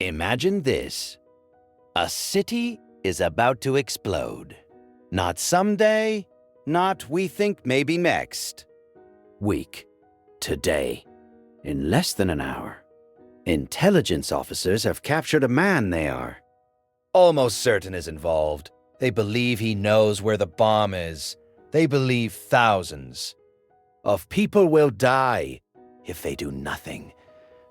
Imagine this. A city is about to explode. Not someday, not we think maybe next week. Today, in less than an hour, intelligence officers have captured a man they are almost certain is involved. They believe he knows where the bomb is. They believe thousands of people will die if they do nothing,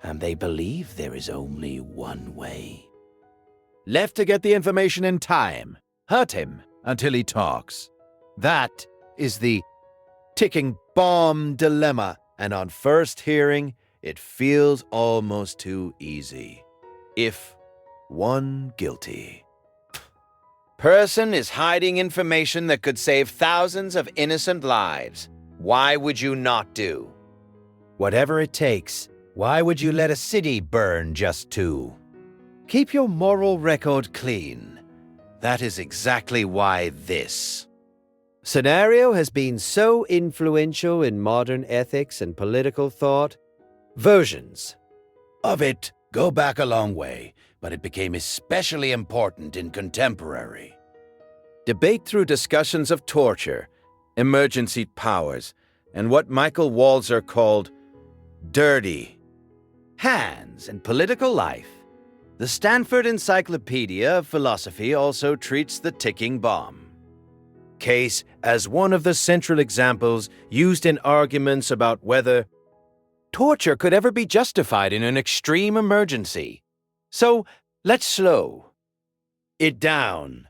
and they believe there is only one way. Left to get the information in time. Hurt him until he talks. That is the ticking bomb dilemma, and on first hearing, it feels almost too easy. If one guilty person is hiding information that could save thousands of innocent lives, why would you not do whatever it takes? Why would you let a city burn just to keep your moral record clean? That is exactly why this scenario has been so influential in modern ethics and political thought. Versions of it go back a long way, but it became especially important in contemporary debate through discussions of torture, emergency powers, and what Michael Walzer called dirty hands in political life. The Stanford Encyclopedia of Philosophy also treats the ticking bomb case as one of the central examples used in arguments about whether torture could ever be justified in an extreme emergency. So let's slow it down,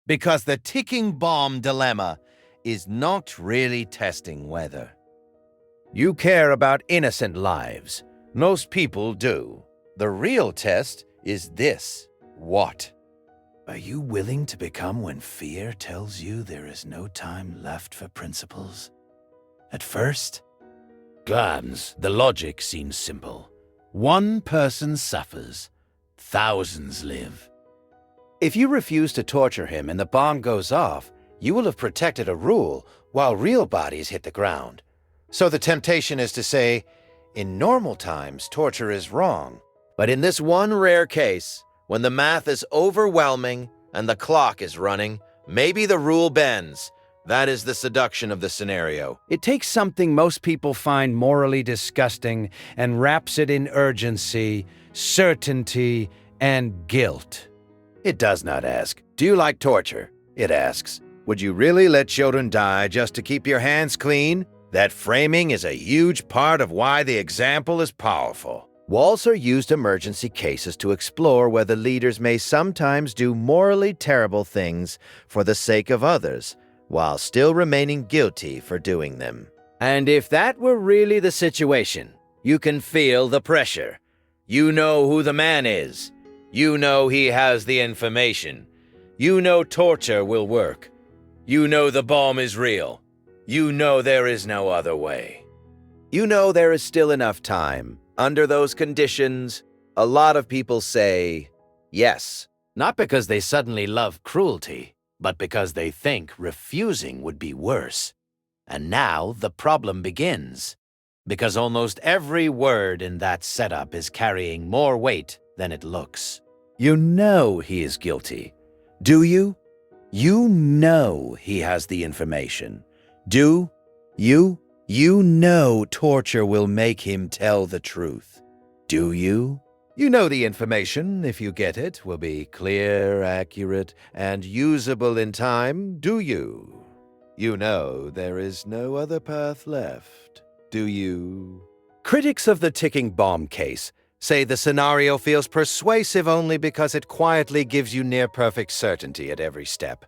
because the ticking bomb dilemma is not really testing whether you care about innocent lives. Most people do. The real test is this: what are you willing to become when fear tells you there is no time left for principles? At first glance, the logic seems simple. One person suffers, thousands live. If you refuse to torture him and the bomb goes off, you will have protected a rule while real bodies hit the ground. So the temptation is to say, in normal times, torture is wrong. But in this one rare case, when the math is overwhelming and the clock is running, maybe the rule bends. That is the seduction of the scenario. It takes something most people find morally disgusting and wraps it in urgency, certainty, and guilt. It does not ask, do you like torture? It asks, would you really let children die just to keep your hands clean? That framing is a huge part of why the example is powerful. Walzer used emergency cases to explore whether leaders may sometimes do morally terrible things for the sake of others, while still remaining guilty for doing them. And if that were really the situation, you can feel the pressure. You know who the man is. You know he has the information. You know torture will work. You know the bomb is real. You know there is no other way. You know there is still enough time. Under those conditions, a lot of people say yes, not because they suddenly love cruelty, but because they think refusing would be worse. And now the problem begins, because almost every word in that setup is carrying more weight than it looks. You know he is guilty, do you? You know he has the information. Do you? You know torture will make him tell the truth. Do you? You know the information, if you get it, will be clear, accurate, and usable in time, do you? You know there is no other path left, do you? Critics of the ticking bomb case say the scenario feels persuasive only because it quietly gives you near-perfect certainty at every step.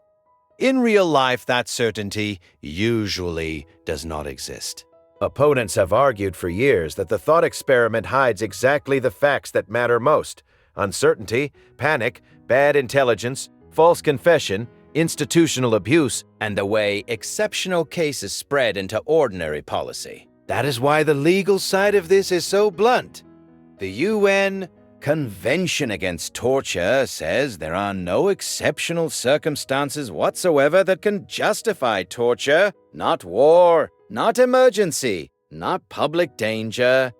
In real life, that certainty usually does not exist. Opponents have argued for years that the thought experiment hides exactly the facts that matter most: uncertainty, panic, bad intelligence, false confession, institutional abuse, and the way exceptional cases spread into ordinary policy. That is why the legal side of this is so blunt. The UN Convention Against Torture says there are no exceptional circumstances whatsoever that can justify torture. Not war, not emergency, not public danger.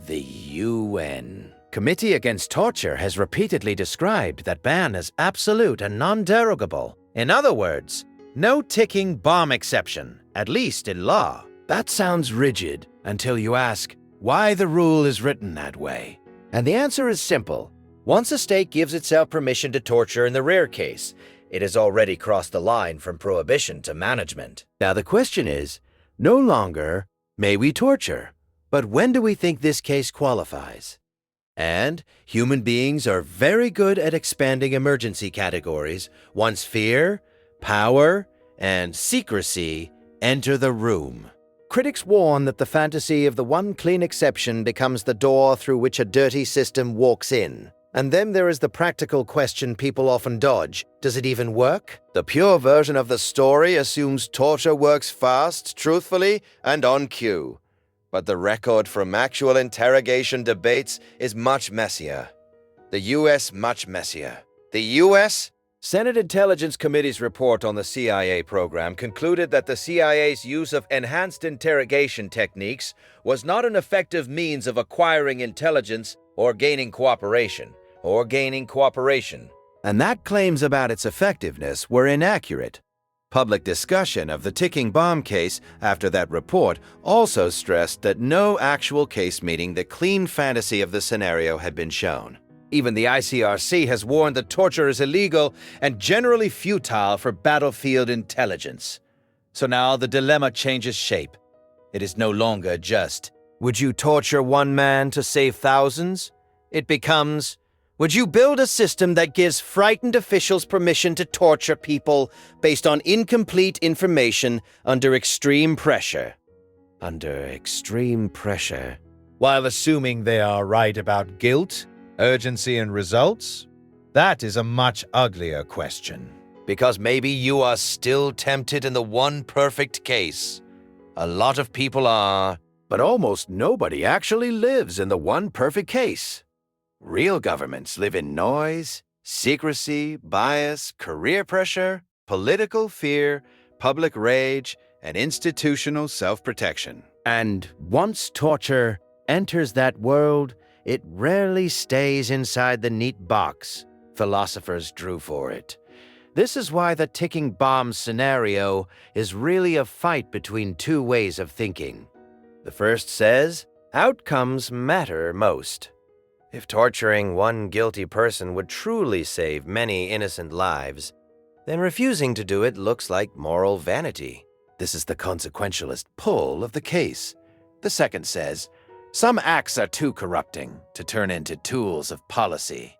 The UN Committee Against Torture has repeatedly described that ban as absolute and non-derogable. In other words, no ticking bomb exception, at least in law. That sounds rigid until you ask why the rule is written that way. And the answer is simple. Once a state gives itself permission to torture in the rare case, it has already crossed the line from prohibition to management. Now the question is, no longer may we torture, but when do we think this case qualifies? And human beings are very good at expanding emergency categories once fear, power, and secrecy enter the room. Critics warn that the fantasy of the one clean exception becomes the door through which a dirty system walks in. And then there is the practical question people often dodge. Does it even work? The pure version of the story assumes torture works fast, truthfully, and on cue. But the record from actual interrogation debates is much messier. The U.S. much messier. The U.S. Senate Intelligence Committee's report on the CIA program concluded that the CIA's use of enhanced interrogation techniques was not an effective means of acquiring intelligence or gaining cooperation. And that claims about its effectiveness were inaccurate. Public discussion of the ticking bomb case after that report also stressed that no actual case meeting the clean fantasy of the scenario had been shown. Even the ICRC has warned that torture is illegal and generally futile for battlefield intelligence. So now the dilemma changes shape. It is no longer just, would you torture one man to save thousands? It becomes, would you build a system that gives frightened officials permission to torture people based on incomplete information under extreme pressure? Under extreme pressure. While assuming they are right about guilt, urgency, and results? That is a much uglier question. Because maybe you are still tempted in the one perfect case. A lot of people are, but almost nobody actually lives in the one perfect case. Real governments live in noise, secrecy, bias, career pressure, political fear, public rage, and institutional self-protection. And once torture enters that world, it rarely stays inside the neat box philosophers drew for it. This is why the ticking bomb scenario is really a fight between two ways of thinking. The first says, outcomes matter most. If torturing one guilty person would truly save many innocent lives, then refusing to do it looks like moral vanity. This is the consequentialist pull of the case. The second says, some acts are too corrupting to turn into tools of policy.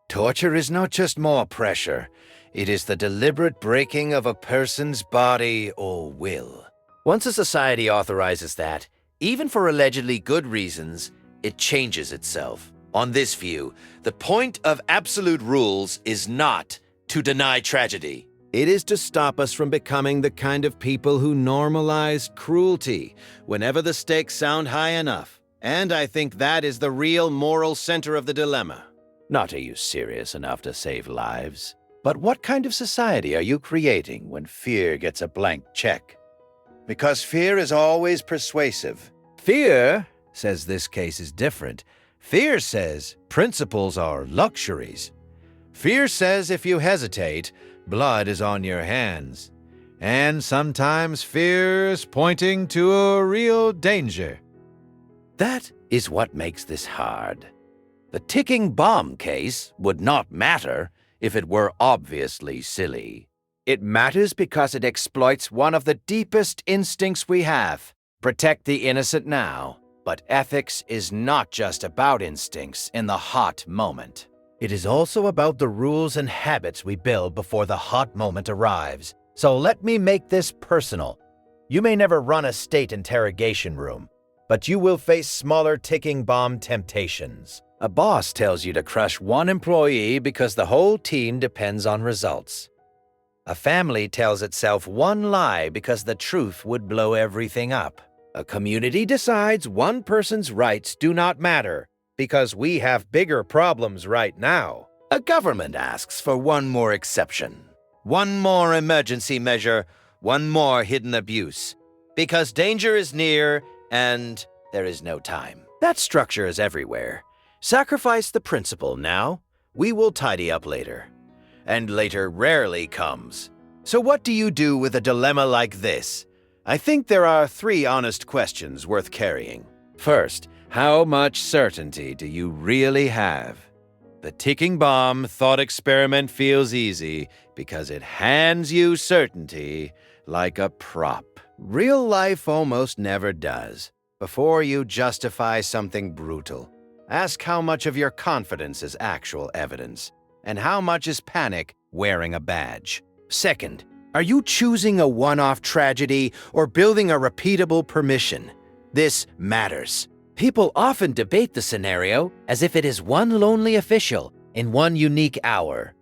Torture is not just more pressure, it is the deliberate breaking of a person's body or will. Once a society authorizes that, even for allegedly good reasons, it changes itself. On this view, the point of absolute rules is not to deny tragedy. It is to stop us from becoming the kind of people who normalize cruelty whenever the stakes sound high enough. And I think that is the real moral center of the dilemma. Not are you serious enough to save lives, but what kind of society are you creating when fear gets a blank check? Because fear is always persuasive. Fear says this case is different. Fear says principles are luxuries. Fear says if you hesitate, blood is on your hands. And sometimes fear's pointing to a real danger. That is what makes this hard. The ticking bomb case would not matter if it were obviously silly. It matters because it exploits one of the deepest instincts we have, protect the innocent now. But ethics is not just about instincts in the hot moment. It is also about the rules and habits we build before the hot moment arrives. So let me make this personal. You may never run a state interrogation room, but you will face smaller ticking bomb temptations. A boss tells you to crush one employee because the whole team depends on results. A family tells itself one lie because the truth would blow everything up. A community decides one person's rights do not matter because we have bigger problems right now. A government asks for one more exception, one more emergency measure, one more hidden abuse, because danger is near and there is no time. That structure is everywhere. Sacrifice the principle now. We will tidy up later. And later rarely comes. So what do you do with a dilemma like this? I think there are 3 honest questions worth carrying. First, how much certainty do you really have? The ticking bomb thought experiment feels easy because it hands you certainty like a prop. Real life almost never does. Before you justify something brutal, ask how much of your confidence is actual evidence, and how much is panic wearing a badge. Second, are you choosing a one-off tragedy or building a repeatable permission? This matters. People often debate the scenario as if it is one lonely official in one unique hour.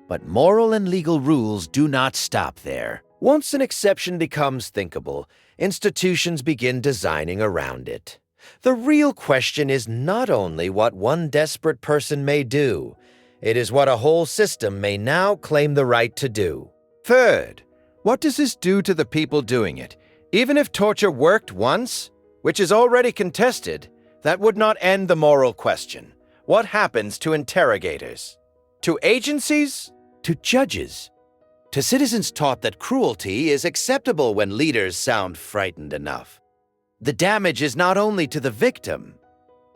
But moral and legal rules do not stop there. Once an exception becomes thinkable, institutions begin designing around it. The real question is not only what one desperate person may do, it is what a whole system may now claim the right to do. Third, what does this do to the people doing it? Even if torture worked once, which is already contested, that would not end the moral question. What happens to interrogators? To agencies? To judges? To citizens taught that cruelty is acceptable when leaders sound frightened enough? The damage is not only to the victim,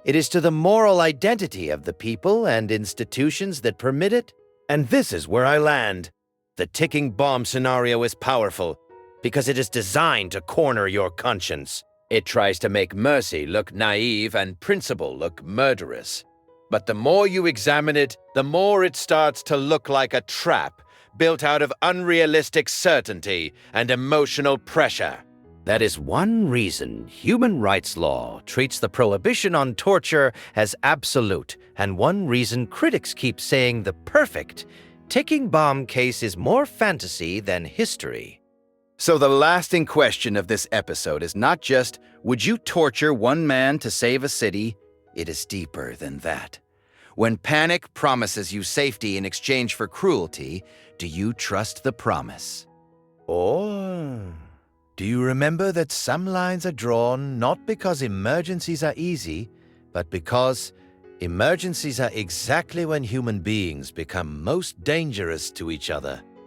it is to the moral identity of the people and institutions that permit it. And this is where I land. The ticking bomb scenario is powerful because it is designed to corner your conscience. It tries to make mercy look naive and principle look murderous. But the more you examine it, the more it starts to look like a trap built out of unrealistic certainty and emotional pressure. That is one reason human rights law treats the prohibition on torture as absolute, and one reason critics keep saying the perfect ticking bomb case is more fantasy than history. So the lasting question of this episode is not just, would you torture one man to save a city? It is deeper than that. When panic promises you safety in exchange for cruelty, do you trust the promise? Or do you remember that some lines are drawn not because emergencies are easy, but because emergencies are exactly when human beings become most dangerous to each other?